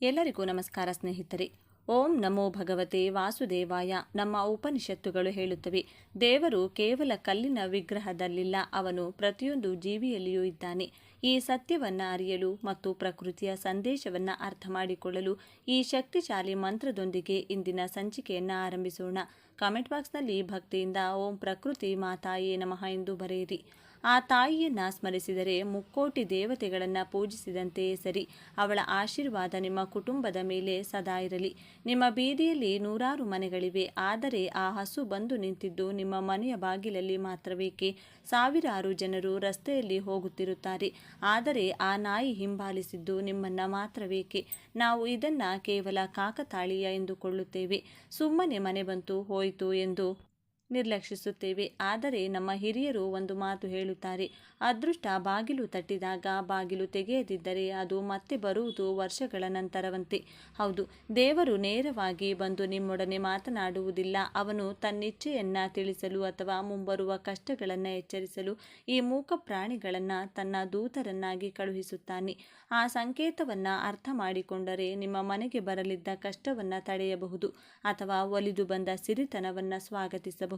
ಎಲ್ಲರಿಗೂ ನಮಸ್ಕಾರ ಸ್ನೇಹಿತರೆ. ಓಂ ನಮೋ ಭಗವತೆ ವಾಸುದೇವಾಯ. ನಮ್ಮ ಉಪನಿಷತ್ತುಗಳು ಹೇಳುತ್ತವೆ, ದೇವರು ಕೇವಲ ಕಲ್ಲಿನ ವಿಗ್ರಹದಲ್ಲಿಲ್ಲ, ಅವನು ಪ್ರತಿಯೊಂದು ಜೀವಿಯಲ್ಲಿಯೂ ಇದ್ದಾನೆ. ಈ ಸತ್ಯವನ್ನು ಅರಿಯಲು ಮತ್ತು ಪ್ರಕೃತಿಯ ಸಂದೇಶವನ್ನು ಅರ್ಥ ಮಾಡಿಕೊಳ್ಳಲು ಈ ಶಕ್ತಿಶಾಲಿ ಮಂತ್ರದೊಂದಿಗೆ ಇಂದಿನ ಸಂಚಿಕೆಯನ್ನು ಆರಂಭಿಸೋಣ. ಕಾಮೆಂಟ್ ಬಾಕ್ಸ್ನಲ್ಲಿ ಭಕ್ತಿಯಿಂದ ಓಂ ಪ್ರಕೃತಿ ಮಾತಾಯೇ ನಮಃ ಎಂದು ಬರೆಯಿರಿ. ಆ ತಾಯಿಯನ್ನ ಸ್ಮರಿಸಿದರೆ ಮುಕ್ಕೋಟಿ ದೇವತೆಗಳನ್ನು ಪೂಜಿಸಿದಂತೆಯೇ ಸರಿ. ಅವಳ ಆಶೀರ್ವಾದ ನಿಮ್ಮ ಕುಟುಂಬದ ಮೇಲೆ ಸದಾ ಇರಲಿ. ನಿಮ್ಮ ಬೀದಿಯಲ್ಲಿ ನೂರಾರು ಮನೆಗಳಿವೆ, ಆದರೆ ಆ ಹಸು ಬಂದು ನಿಂತಿದ್ದು ನಿಮ್ಮ ಮನೆಯ ಬಾಗಿಲಲ್ಲಿ ಮಾತ್ರವೇಕೆ? ಸಾವಿರಾರು ಜನರು ರಸ್ತೆಯಲ್ಲಿ ಹೋಗುತ್ತಿರುತ್ತಾರೆ, ಆದರೆ ಆ ನಾಯಿ ಹಿಂಬಾಲಿಸಿದ್ದು ನಿಮ್ಮನ್ನ ಮಾತ್ರವೇಕೆ? ನಾವು ಇದನ್ನ ಕೇವಲ ಕಾಕತಾಳೀಯ ಎಂದುಕೊಳ್ಳುತ್ತೇವೆ. ಸುಮ್ಮನೆ ಮನೆ ಬಂತು ಹೋಯಿತು ಎಂದು ನಿರ್ಲಕ್ಷಿಸುತ್ತೇವೆ. ಆದರೆ ನಮ್ಮ ಹಿರಿಯರು ಒಂದು ಮಾತು ಹೇಳುತ್ತಾರೆ, ಅದೃಷ್ಟ ಬಾಗಿಲು ತಟ್ಟಿದಾಗ ಬಾಗಿಲು ತೆಗೆಯದಿದ್ದರೆ ಅದು ಮತ್ತೆ ಬರುವುದು ವರ್ಷಗಳ ನಂತರವಂತೆ. ಹೌದು, ದೇವರು ನೇರವಾಗಿ ಬಂದು ನಿಮ್ಮೊಡನೆ ಮಾತನಾಡುವುದಿಲ್ಲ. ಅವನು ತನ್ನಿಚ್ಛೆಯನ್ನ ತಿಳಿಸಲು ಅಥವಾ ಮುಂಬರುವ ಕಷ್ಟಗಳನ್ನು ಎಚ್ಚರಿಸಲು ಈ ಮೂಕ ಪ್ರಾಣಿಗಳನ್ನು ತನ್ನ ದೂತರನ್ನಾಗಿ ಕಳುಹಿಸುತ್ತಾನೆ. ಆ ಸಂಕೇತವನ್ನು ಅರ್ಥ ಮಾಡಿಕೊಂಡರೆ ನಿಮ್ಮ ಮನೆಗೆ ಬರಲಿದ್ದ ಕಷ್ಟವನ್ನು ತಡೆಯಬಹುದು ಅಥವಾ ಒಲಿದು ಬಂದ ಸಿರಿತನವನ್ನು ಸ್ವಾಗತಿಸಬಹುದು.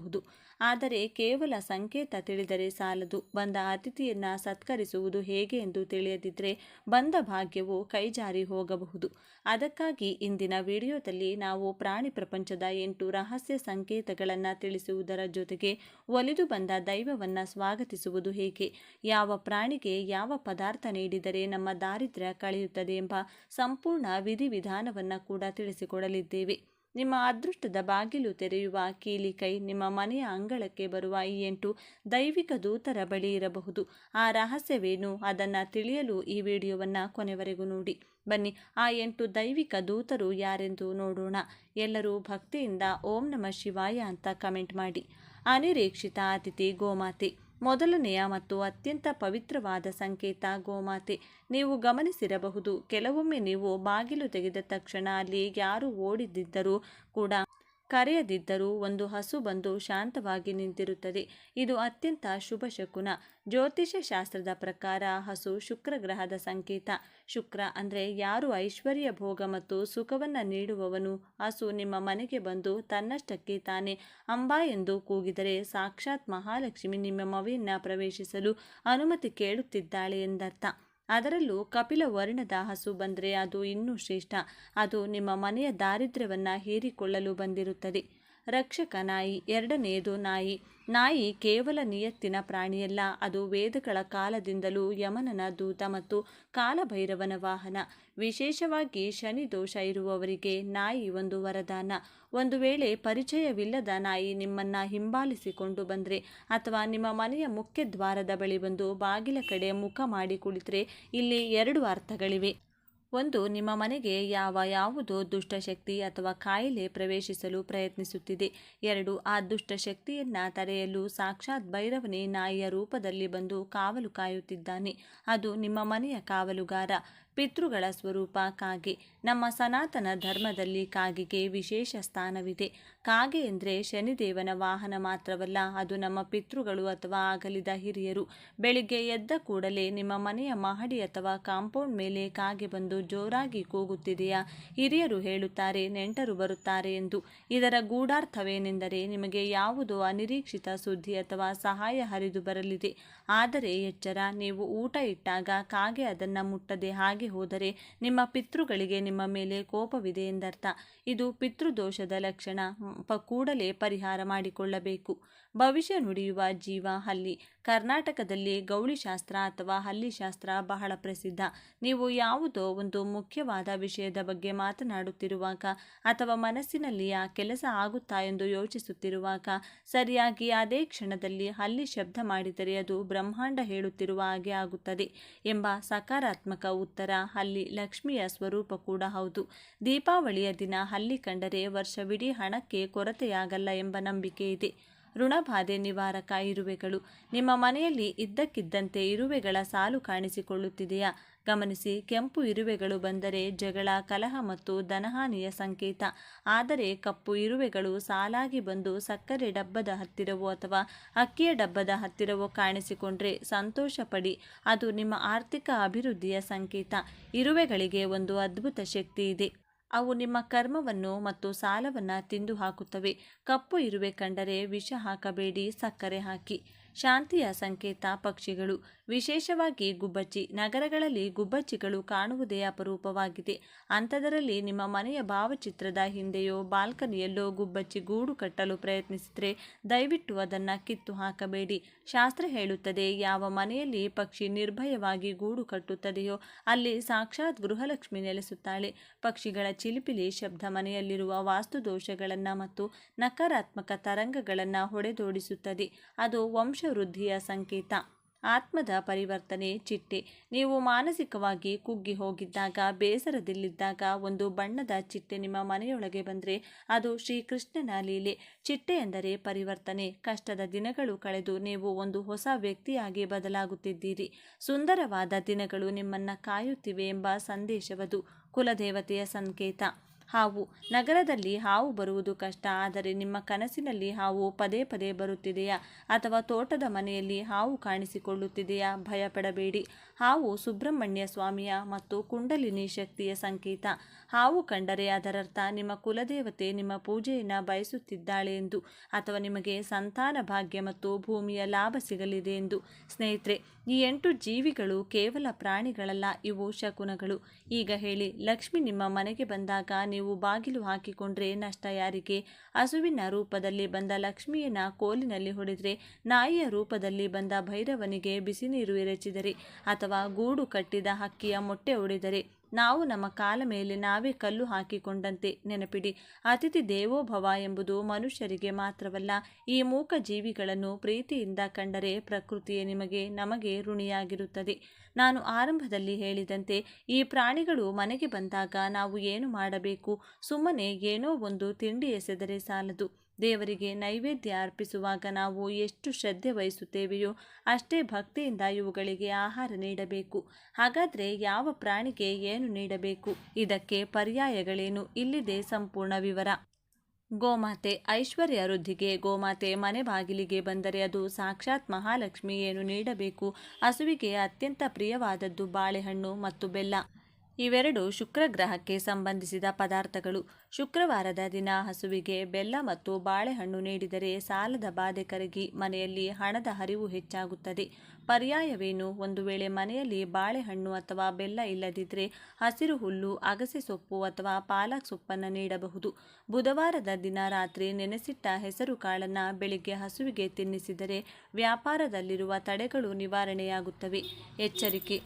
ಆದರೆ ಕೇವಲ ಸಂಕೇತ ತಿಳಿದರೆ ಸಾಲದು. ಬಂದ ಅತಿಥಿಯನ್ನ ಸತ್ಕರಿಸುವುದು ಹೇಗೆ ಎಂದು ತಿಳಿಯದಿದ್ದರೆ ಬಂದ ಭಾಗ್ಯವು ಕೈಜಾರಿ ಹೋಗಬಹುದು. ಅದಕ್ಕಾಗಿ ಇಂದಿನ ವಿಡಿಯೋದಲ್ಲಿ ನಾವು ಪ್ರಾಣಿ ಪ್ರಪಂಚದ 8 ರಹಸ್ಯ ಸಂಕೇತಗಳನ್ನು ತಿಳಿಸುವುದರ ಜೊತೆಗೆ ಒಲಿದು ಬಂದ ದೈವವನ್ನು ಸ್ವಾಗತಿಸುವುದು ಹೇಗೆ, ಯಾವ ಪ್ರಾಣಿಗೆ ಯಾವ ಪದಾರ್ಥ ನೀಡಿದರೆ ನಮ್ಮ ದಾರಿದ್ರ್ಯ ಕಳೆಯುತ್ತದೆ ಎಂಬ ಸಂಪೂರ್ಣ ವಿಧಿವಿಧಾನವನ್ನು ಕೂಡ ತಿಳಿಸಿಕೊಡಲಿದ್ದೇವೆ. ನಿಮ್ಮ ಅದೃಷ್ಟದ ಬಾಗಿಲು ತೆರೆಯುವ ಕೀಲಿಕೈ ನಿಮ್ಮ ಮನೆಯ ಅಂಗಳಕ್ಕೆ ಬರುವ ಈ 8 ದೈವಿಕ ದೂತರ ಬಳಿ ಇರಬಹುದು. ಆ ರಹಸ್ಯವೇನು, ಅದನ್ನು ತಿಳಿಯಲು ಈ ವಿಡಿಯೋವನ್ನು ಕೊನೆವರೆಗೂ ನೋಡಿ. ಬನ್ನಿ, ಆ 8 ದೈವಿಕ ದೂತರು ಯಾರೆಂದು ನೋಡೋಣ. ಎಲ್ಲರೂ ಭಕ್ತಿಯಿಂದ ಓಂ ನಮಃ ಶಿವಾಯ ಅಂತ ಕಮೆಂಟ್ ಮಾಡಿ. ಅನಿರೀಕ್ಷಿತ ಅತಿಥಿ ಗೋಮಾತೆ. ಮೊದಲನೆಯ ಮತ್ತು ಅತ್ಯಂತ ಪವಿತ್ರವಾದ ಸಂಕೇತ ಗೋಮಾತೆ. ನೀವು ಗಮನಿಸಿರಬಹುದು, ಕೆಲವೊಮ್ಮೆ ನೀವು ಬಾಗಿಲು ತೆಗೆದ ತಕ್ಷಣ ಅಲ್ಲಿ ಯಾರು ಓಡಿದಿದ್ದರೂ ಕೂಡ ಕರೆಯದಿದ್ದರೂ ಒಂದು ಹಸು ಬಂದು ಶಾಂತವಾಗಿ ನಿಂತಿರುತ್ತದೆ. ಇದು ಅತ್ಯಂತ ಶುಭ ಶಕುನ. ಜ್ಯೋತಿಷ್ಯ ಶಾಸ್ತ್ರದ ಪ್ರಕಾರ ಹಸು ಶುಕ್ರ ಗ್ರಹದ ಸಂಕೇತ. ಶುಕ್ರ ಅಂದರೆ ಯಾರು ಐಶ್ವರ್ಯ, ಭೋಗ ಮತ್ತು ಸುಖವನ್ನು ನೀಡುವವನು. ಹಸು ನಿಮ್ಮ ಮನೆಗೆ ಬಂದು ತನ್ನಷ್ಟಕ್ಕೆ ತಾನೇ ಅಂಬಾ ಎಂದು ಕೂಗಿದರೆ ಸಾಕ್ಷಾತ್ ಮಹಾಲಕ್ಷ್ಮಿ ನಿಮ್ಮ ಮನೆಯನ್ನು ಪ್ರವೇಶಿಸಲು ಅನುಮತಿ ಕೇಳುತ್ತಿದ್ದಾಳೆ ಎಂದರ್ಥ. ಅದರಲ್ಲೂ ಕಪಿಲ ವರ್ಣದ ಹಸು ಬಂದರೆ ಅದು ಇನ್ನೂ ಶ್ರೇಷ್ಠ. ಅದು ನಿಮ್ಮ ಮನೆಯ ದಾರಿದ್ರ್ಯವನ್ನು ಹೀರಿಕೊಳ್ಳಲು ಬಂದಿರುತ್ತದೆ. ರಕ್ಷಕ ನಾಯಿ. ಎರಡನೆಯದು ನಾಯಿ. ನಾಯಿ ಕೇವಲ ನಿಯತ್ತಿನ ಪ್ರಾಣಿಯಲ್ಲ, ಅದು ವೇದಗಳ ಕಾಲದಿಂದಲೂ ಯಮನನ ದೂತ ಮತ್ತು ಕಾಲಭೈರವನ ವಾಹನ. ವಿಶೇಷವಾಗಿ ಶನಿ ದೋಷ ಇರುವವರಿಗೆ ನಾಯಿ ಒಂದು ವರದಾನ. ಒಂದು ವೇಳೆ ಪರಿಚಯವಿಲ್ಲದ ನಾಯಿ ನಿಮ್ಮನ್ನ ಹಿಂಬಾಲಿಸಿಕೊಂಡು ಬಂದರೆ ಅಥವಾ ನಿಮ್ಮ ಮನೆಯ ಮುಖ್ಯ ದ್ವಾರದ ಬಳಿ ಬಂದು ಬಾಗಿಲ ಕಡೆ ಮುಖ ಮಾಡಿ ಕುಳಿತರೆ ಇಲ್ಲಿ 2 ಅರ್ಥಗಳಿವೆ. ಒಂದು, ನಿಮ್ಮ ಮನೆಗೆ ಯಾವುದೋ ದುಷ್ಟಶಕ್ತಿ ಅಥವಾ ಕಾಯಿಲೆ ಪ್ರವೇಶಿಸಲು ಪ್ರಯತ್ನಿಸುತ್ತಿದೆ. 2, ಆ ದುಷ್ಟಶಕ್ತಿಯನ್ನು ತಡೆಯಲು ಸಾಕ್ಷಾತ್ ಭೈರವನೇ ನಾಯಿಯ ರೂಪದಲ್ಲಿ ಬಂದು ಕಾವಲು ಕಾಯುತ್ತಿದ್ದಾನೆ. ಅದು ನಿಮ್ಮ ಮನೆಯ ಕಾವಲುಗಾರ. ಪಿತೃಗಳ ಸ್ವರೂಪ ಕಾಗೆ. ನಮ್ಮ ಸನಾತನ ಧರ್ಮದಲ್ಲಿ ಕಾಗೆಗೆ ವಿಶೇಷ ಸ್ಥಾನವಿದೆ. ಕಾಗೆ ಎಂದರೆ ಶನಿದೇವನ ವಾಹನ ಮಾತ್ರವಲ್ಲ, ಅದು ನಮ್ಮ ಪಿತೃಗಳು ಅಥವಾ ಅಗಲಿದ ಹಿರಿಯರು. ಬೆಳಿಗ್ಗೆ ಎದ್ದ ಕೂಡಲೇ ನಿಮ್ಮ ಮನೆಯ ಮಹಡಿ ಅಥವಾ ಕಾಂಪೌಂಡ್ ಮೇಲೆ ಕಾಗೆ ಬಂದು ಜೋರಾಗಿ ಕೂಗುತ್ತಿದೆಯಾ, ಹಿರಿಯರು ಹೇಳುತ್ತಾರೆ ನೆಂಟರು ಬರುತ್ತಾರೆ ಎಂದು. ಇದರ ಗೂಢಾರ್ಥವೇನೆಂದರೆ ನಿಮಗೆ ಯಾವುದೋ ಅನಿರೀಕ್ಷಿತ ಸುದ್ದಿ ಅಥವಾ ಸಹಾಯ ಹರಿದು ಬರಲಿದೆ. ಆದರೆ ಎಚ್ಚರ, ನೀವು ಊಟ ಇಟ್ಟಾಗ ಕಾಗೆ ಅದನ್ನು ಮುಟ್ಟದೆ ಹಾಗೆ ಹೋದರೆ ನಿಮ್ಮ ಪಿತೃಗಳಿಗೆ ನಿಮ್ಮ ಮೇಲೆ ಕೋಪವಿದೆ ಎಂದರ್ಥ. ಇದು ಪಿತೃದೋಷದ ಲಕ್ಷಣ. ಕೂಡಲೇ ಪರಿಹಾರ ಮಾಡಿಕೊಳ್ಳಬೇಕು. ಭವಿಷ್ಯ ನುಡಿಯುವ ಜೀವ ಹಲ್ಲಿ. ಕರ್ನಾಟಕದಲ್ಲಿ ಗೌಳಿಶಾಸ್ತ್ರ ಅಥವಾ ಹಲ್ಲಿಶಾಸ್ತ್ರ ಬಹಳ ಪ್ರಸಿದ್ಧ. ನೀವು ಯಾವುದೋ ಒಂದು ಮುಖ್ಯವಾದ ವಿಷಯದ ಬಗ್ಗೆ ಮಾತನಾಡುತ್ತಿರುವಾಗ ಅಥವಾ ಮನಸ್ಸಿನಲ್ಲಿ ಆ ಕೆಲಸ ಆಗುತ್ತಾ ಎಂದು ಯೋಚಿಸುತ್ತಿರುವಾಗ ಸರಿಯಾಗಿ ಅದೇ ಕ್ಷಣದಲ್ಲಿ ಹಲ್ಲಿ ಶಬ್ದ ಮಾಡಿದರೆ ಅದು ಬ್ರಹ್ಮಾಂಡ ಹೇಳುತ್ತಿರುವ ಹಾಗೆ ಆಗುತ್ತದೆ ಎಂಬ ಸಕಾರಾತ್ಮಕ ಉತ್ತರ. ಹಲ್ಲಿ ಲಕ್ಷ್ಮಿಯ ಸ್ವರೂಪ ಕೂಡ ಹೌದು. ದೀಪಾವಳಿಯ ದಿನ ಹಲ್ಲಿ ಕಂಡರೆ ವರ್ಷವಿಡೀ ಹಣಕ್ಕೆ ಕೊರತೆಯಾಗಲ್ಲ ಎಂಬ ನಂಬಿಕೆ ಇದೆ. ಋಣಬಾಧೆ ನಿವಾರಕ. ಇರುವೆಗಳು. ನಿಮ್ಮ ಮನೆಯಲ್ಲಿ ಇದ್ದಕ್ಕಿದ್ದಂತೆ ಇರುವೆಗಳ ಸಾಲು ಕಾಣಿಸಿಕೊಳ್ಳುತ್ತಿದೆಯಾ? ಗಮನಿಸಿ, ಕೆಂಪು ಇರುವೆಗಳು ಬಂದರೆ ಜಗಳ, ಕಲಹ ಮತ್ತು ಧನಹಾನಿಯ ಸಂಕೇತ. ಆದರೆ ಕಪ್ಪು ಇರುವೆಗಳು ಸಾಲಾಗಿ ಬಂದು ಸಕ್ಕರೆ ಡಬ್ಬದ ಹತ್ತಿರವೋ ಅಥವಾ ಅಕ್ಕಿಯ ಡಬ್ಬದ ಹತ್ತಿರವೋ ಕಾಣಿಸಿಕೊಂಡ್ರೆ ಸಂತೋಷ ಪಡಿ, ಅದು ನಿಮ್ಮ ಆರ್ಥಿಕ ಅಭಿವೃದ್ಧಿಯ ಸಂಕೇತ. ಇರುವೆಗಳಿಗೆ ಒಂದು ಅದ್ಭುತ ಶಕ್ತಿ ಇದೆ. ಅವು ನಿಮ್ಮ ಕರ್ಮವನ್ನು ಮತ್ತು ಸಾಲವನ್ನು ತಿಂದು ಹಾಕುತ್ತವೆ. ಕಪ್ಪು ಇರುವೆ ಕಂಡರೆ ವಿಷ ಹಾಕಬೇಡಿ, ಸಕ್ಕರೆ ಹಾಕಿ. ಶಾಂತಿಯ ಸಂಕೇತ ಪಕ್ಷಿಗಳು, ವಿಶೇಷವಾಗಿ ಗುಬ್ಬಚ್ಚಿ. ನಗರಗಳಲ್ಲಿ ಗುಬ್ಬಚ್ಚಿಗಳು ಕಾಣುವುದೇ ಅಪರೂಪವಾಗಿದೆ. ಅಂಥದರಲ್ಲಿ ನಿಮ್ಮ ಮನೆಯ ಭಾವಚಿತ್ರದ ಹಿಂದೆಯೋ ಬಾಲ್ಕನಿಯಲ್ಲೋ ಗುಬ್ಬಚ್ಚಿ ಗೂಡು ಕಟ್ಟಲು ಪ್ರಯತ್ನಿಸಿದರೆ ದಯವಿಟ್ಟು ಅದನ್ನು ಕಿತ್ತು ಹಾಕಬೇಡಿ. ಶಾಸ್ತ್ರ ಹೇಳುತ್ತದೆ, ಯಾವ ಮನೆಯಲ್ಲಿ ಪಕ್ಷಿ ನಿರ್ಭಯವಾಗಿ ಗೂಡು ಕಟ್ಟುತ್ತದೆಯೋ ಅಲ್ಲಿ ಸಾಕ್ಷಾತ್ ಗೃಹಲಕ್ಷ್ಮಿ ನೆಲೆಸುತ್ತಾಳೆ. ಪಕ್ಷಿಗಳ ಚಿಲಿಪಿಲಿ ಶಬ್ದ ಮನೆಯಲ್ಲಿರುವ ವಾಸ್ತುದೋಷಗಳನ್ನು ಮತ್ತು ನಕಾರಾತ್ಮಕ ತರಂಗಗಳನ್ನು ಹೊಡೆದೋಡಿಸುತ್ತದೆ. ಅದು ವಂಶವೃದ್ಧಿಯ ಸಂಕೇತ. ಆತ್ಮದ ಪರಿವರ್ತನೆ ಚಿಟ್ಟೆ. ನೀವು ಮಾನಸಿಕವಾಗಿ ಕುಗ್ಗಿ ಹೋಗಿದ್ದಾಗ, ಬೇಸರದಲ್ಲಿದ್ದಾಗ ಒಂದು ಬಣ್ಣದ ಚಿಟ್ಟೆ ನಿಮ್ಮ ಮನೆಯೊಳಗೆ ಬಂದರೆ ಅದು ಶ್ರೀಕೃಷ್ಣನ ಲೀಲೆ. ಚಿಟ್ಟೆ ಎಂದರೆ ಪರಿವರ್ತನೆ. ಕಷ್ಟದ ದಿನಗಳು ಕಳೆದು ನೀವು ಒಂದು ಹೊಸ ವ್ಯಕ್ತಿಯಾಗಿ ಬದಲಾಗುತ್ತಿದ್ದೀರಿ. ಸುಂದರವಾದ ದಿನಗಳು ನಿಮ್ಮನ್ನು ಕಾಯುತ್ತಿವೆ ಎಂಬ ಸಂದೇಶವದು. ಕುಲದೇವತೆಯ ಸಂಕೇತ ಹಾವು. ನಗರದಲ್ಲಿ ಹಾವು ಬರುವುದು ಕಷ್ಟ, ಆದರೆ ನಿಮ್ಮ ಕನಸಿನಲ್ಲಿ ಹಾವು ಪದೇ ಪದೇ ಬರುತ್ತಿದೆಯಾ ಅಥವಾ ತೋಟದ ಮನೆಯಲ್ಲಿ ಹಾವು ಕಾಣಿಸಿಕೊಳ್ಳುತ್ತಿದೆಯಾ? ಭಯಪಡಬೇಡಿ. ಹಾವು ಸುಬ್ರಹ್ಮಣ್ಯ ಸ್ವಾಮಿಯ ಮತ್ತು ಕುಂಡಲಿನಿ ಶಕ್ತಿಯ ಸಂಕೇತ. ಹಾವು ಕಂಡರೆ ಅದರರ್ಥ ನಿಮ್ಮ ಕುಲದೇವತೆ ನಿಮ್ಮ ಪೂಜೆಯನ್ನು ಬಯಸುತ್ತಿದ್ದಾಳೆ ಎಂದು, ಅಥವಾ ನಿಮಗೆ ಸಂತಾನ ಭಾಗ್ಯ ಮತ್ತು ಭೂಮಿಯ ಲಾಭ ಸಿಗಲಿದೆ ಎಂದು. ಸ್ನೇಹಿತರೆ, ಈ 8 ಜೀವಿಗಳು ಕೇವಲ ಪ್ರಾಣಿಗಳಲ್ಲ, ಇವು ಶಕುನಗಳು. ಈಗ ಹೇಳಿ, ಲಕ್ಷ್ಮಿ ನಿಮ್ಮ ಮನೆಗೆ ಬಂದಾಗ ನೀವು ಬಾಗಿಲು ಹಾಕಿಕೊಂಡ್ರೆ ನಷ್ಟ ಯಾರಿಗೆ? ಹಸುವಿನ ರೂಪದಲ್ಲಿ ಬಂದ ಲಕ್ಷ್ಮಿಯನ್ನ ಕೋಲಿನಲ್ಲಿ ಹೊಡೆದರೆ, ನಾಯಿಯ ರೂಪದಲ್ಲಿ ಬಂದ ಭೈರವನಿಗೆ ಬಿಸಿ ನೀರು ಎರಚಿದರೆ, ಅಥವಾ ಗೂಡು ಕಟ್ಟಿದ ಹಕ್ಕಿಯ ಮೊಟ್ಟೆ ಒಡೆದರೆ ನಾವು ನಮ್ಮ ಕಾಲ ಮೇಲೆ ನಾವೇ ಕಲ್ಲು ಹಾಕಿಕೊಂಡಂತೆ. ನೆನಪಿಡಿ, ಅತಿಥಿ ದೇವೋಭವ ಎಂಬುದು ಮನುಷ್ಯರಿಗೆ ಮಾತ್ರವಲ್ಲ. ಈ ಮೂಕ ಜೀವಿಗಳನ್ನು ಪ್ರೀತಿಯಿಂದ ಕಂಡರೆ ಪ್ರಕೃತಿಯೇ ನಮಗೆ ಋಣಿಯಾಗಿರುತ್ತದೆ. ನಾನು ಆರಂಭದಲ್ಲಿ ಹೇಳಿದಂತೆ, ಈ ಪ್ರಾಣಿಗಳು ಮನೆಗೆ ಬಂದಾಗ ನಾವು ಏನು ಮಾಡಬೇಕು? ಸುಮ್ಮನೆ ಏನೋ ಒಂದು ತಿಂಡಿ ಎಸೆದರೆ ಸಾಲದು. ದೇವರಿಗೆ ನೈವೇದ್ಯ ಅರ್ಪಿಸುವಾಗ ನಾವು ಎಷ್ಟು ಶ್ರದ್ಧೆ ವಹಿಸುತ್ತೇವೆಯೋ ಅಷ್ಟೇ ಭಕ್ತಿಯಿಂದ ಇವುಗಳಿಗೆ ಆಹಾರ ನೀಡಬೇಕು. ಹಾಗಾದರೆ ಯಾವ ಪ್ರಾಣಿಗೆ ಏನು ನೀಡಬೇಕು? ಇದಕ್ಕೆ ಪರ್ಯಾಯಗಳೇನು? ಇಲ್ಲಿದೆ ಸಂಪೂರ್ಣ ವಿವರ. ಗೋಮಾತೆ. ಐಶ್ವರ್ಯ ವೃದ್ಧಿಗೆ ಗೋಮಾತೆ ಮನೆ ಬಾಗಿಲಿಗೆ ಬಂದರೆ ಅದು ಸಾಕ್ಷಾತ್ ಮಹಾಲಕ್ಷ್ಮಿ. ಏನು ನೀಡಬೇಕು? ಹಸುವಿಗೆ ಅತ್ಯಂತ ಪ್ರಿಯವಾದದ್ದು ಬಾಳೆಹಣ್ಣು ಮತ್ತು ಬೆಲ್ಲ. ಇವೆರಡು ಶುಕ್ರ ಗ್ರಹಕ್ಕೆ ಸಂಬಂಧಿಸಿದ ಪದಾರ್ಥಗಳು. ಶುಕ್ರವಾರದ ದಿನ ಹಸುವಿಗೆ ಬೆಲ್ಲ ಮತ್ತು ಬಾಳೆಹಣ್ಣು ನೀಡಿದರೆ ಸಾಲದ ಬಾಧೆ ಕರಗಿ ಮನೆಯಲ್ಲಿ ಹಣದ ಹರಿವು ಹೆಚ್ಚಾಗುತ್ತದೆ. ಪರ್ಯಾಯವೇನು? ಒಂದು ವೇಳೆ ಮನೆಯಲ್ಲಿ ಬಾಳೆಹಣ್ಣು ಅಥವಾ ಬೆಲ್ಲ ಇಲ್ಲದಿದ್ದರೆ ಹಸಿರು ಹುಲ್ಲು, ಅಗಸೆ ಸೊಪ್ಪು ಅಥವಾ ಪಾಲಕ್ ಸೊಪ್ಪನ್ನು ನೀಡಬಹುದು. ಬುಧವಾರದ ದಿನ ರಾತ್ರಿ ನೆನೆಸಿಟ್ಟ ಹೆಸರು ಕಾಳನ್ನು ಬೆಳಿಗ್ಗೆ ಹಸುವಿಗೆ ತಿನ್ನಿಸಿದರೆ ವ್ಯಾಪಾರದಲ್ಲಿರುವ ತಡೆಗಳು ನಿವಾರಣೆಯಾಗುತ್ತವೆ. ಎಚ್ಚರಿಕೆ: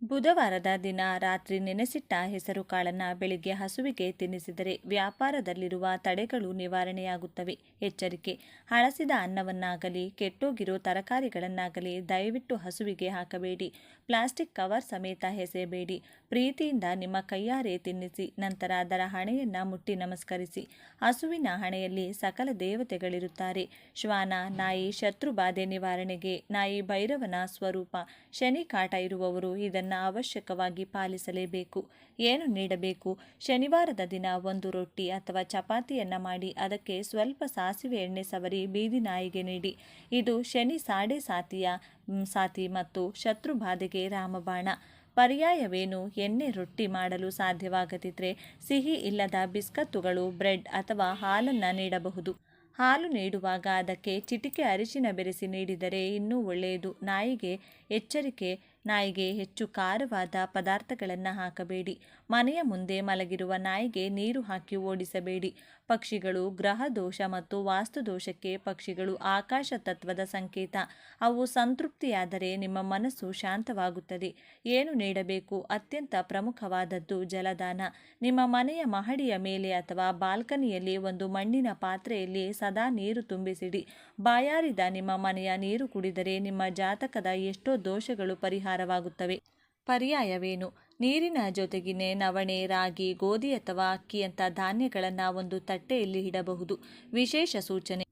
ಬುಧವಾರದ ದಿನ ರಾತ್ರಿ ನೆನೆಸಿಟ್ಟ ಹೆಸರು ಕಾಳನ್ನು ಬೆಳಿಗ್ಗೆ ಹಸುವಿಗೆ ತಿನ್ನಿಸಿದರೆ ವ್ಯಾಪಾರದಲ್ಲಿರುವ ತಡೆಗಳು ನಿವಾರಣೆಯಾಗುತ್ತವೆ. ಎಚ್ಚರಿಕೆ: ಹಳಸಿದ ಅನ್ನವನ್ನಾಗಲಿ ಕೆಟ್ಟೋಗಿರೋ ತರಕಾರಿಗಳನ್ನಾಗಲಿ ದಯವಿಟ್ಟು ಹಸುವಿಗೆ ಹಾಕಬೇಡಿ. ಪ್ಲಾಸ್ಟಿಕ್ ಕವರ್ ಸಮೇತ ಎಸೆಯಬೇಡಿ. ಪ್ರೀತಿಯಿಂದ ನಿಮ್ಮ ಕೈಯಾರೆ ತಿನ್ನಿಸಿ, ನಂತರ ಅದರ ಹಣೆಯನ್ನು ಮುಟ್ಟಿ ನಮಸ್ಕರಿಸಿ. ಹಸುವಿನ ಹಣೆಯಲ್ಲಿ ಸಕಲ ದೇವತೆಗಳಿರುತ್ತಾರೆ. ಶ್ವಾನ, ನಾಯಿ ಶತ್ರು ಬಾಧೆ ನಿವಾರಣೆಗೆ. ನಾಯಿ ಭೈರವನ ಸ್ವರೂಪ. ಶನಿ ಕಾಟ ಇರುವವರು ಇದನ್ನು ಅವಶ್ಯಕವಾಗಿ ಪಾಲಿಸಲೇಬೇಕು. ಏನು ನೀಡಬೇಕು? ಶನಿವಾರದ ದಿನ ಒಂದು ರೊಟ್ಟಿ ಅಥವಾ ಚಪಾತಿಯನ್ನು ಮಾಡಿ ಅದಕ್ಕೆ ಸ್ವಲ್ಪ ಸಾಸಿವೆ ಎಣ್ಣೆ ಸವರಿ ಬೀದಿ ನಾಯಿಗೆ ನೀಡಿ. ಇದು ಶನಿ ಸಾಡೆ ಸಾತಿ ಮತ್ತು ಶತ್ರು ಬಾಧೆಗೆ ರಾಮಬಾಣ. ಪರ್ಯಾಯವೇನು? ಎಣ್ಣೆ ರೊಟ್ಟಿ ಮಾಡಲು ಸಾಧ್ಯವಾಗದಿದ್ದರೆ ಸಿಹಿ ಇಲ್ಲದ ಬಿಸ್ಕತ್ತುಗಳು, ಬ್ರೆಡ್ ಅಥವಾ ಹಾಲನ್ನು ನೀಡಬಹುದು. ಹಾಲು ನೀಡುವಾಗ ಅದಕ್ಕೆ ಚಿಟಿಕೆ ಅರಿಶಿನ ಬೆರೆಸಿ ನೀಡಿದರೆ ಇನ್ನೂ ಒಳ್ಳೆಯದು. ನಾಯಿಗೆ ಎಚ್ಚರಿಕೆ: ನಾಯಿಗೆ ಹೆಚ್ಚು ಖಾರವಾದ ಪದಾರ್ಥಗಳನ್ನು ಹಾಕಬೇಡಿ. ಮನೆಯ ಮುಂದೆ ಮಲಗಿರುವ ನಾಯಿಗೆ ನೀರು ಹಾಕಿ ಓಡಿಸಬೇಡಿ. ಪಕ್ಷಿಗಳು ಗ್ರಹ ದೋಷ ಮತ್ತು ವಾಸ್ತುದೋಷಕ್ಕೆ. ಪಕ್ಷಿಗಳು ಆಕಾಶ ತತ್ವದ ಸಂಕೇತ. ಅವು ಸಂತೃಪ್ತಿಯಾದರೆ ನಿಮ್ಮ ಮನಸ್ಸು ಶಾಂತವಾಗುತ್ತದೆ. ಏನು ನೀಡಬೇಕು? ಅತ್ಯಂತ ಪ್ರಮುಖವಾದದ್ದು ಜಲದಾನ. ನಿಮ್ಮ ಮನೆಯ ಮಹಡಿಯ ಮೇಲೆ ಅಥವಾ ಬಾಲ್ಕನಿಯಲ್ಲಿ ಒಂದು ಮಣ್ಣಿನ ಪಾತ್ರೆಯಲ್ಲಿ ಸದಾ ನೀರು ತುಂಬಿಸಿಡಿ. ಬಾಯಾರಿದ ನಿಮ್ಮ ಮನೆಯ ನೀರು ಕುಡಿದರೆ ನಿಮ್ಮ ಜಾತಕದ ಎಷ್ಟೋ ದೋಷಗಳು ಪರಿಹಾರವಾಗುತ್ತವೆ. ಪರ್ಯಾಯವೇನು? ನೀರಿನ ಜೊತೆಗಿನ ನವಣೆ, ರಾಗಿ, ಗೋಧಿ ಅಥವಾ ಅಕ್ಕಿಯಂಥ ಧಾನ್ಯಗಳನ್ನು ಒಂದು ತಟ್ಟೆಯಲ್ಲಿ ಇಡಬಹುದು. ವಿಶೇಷ ಸೂಚನೆ: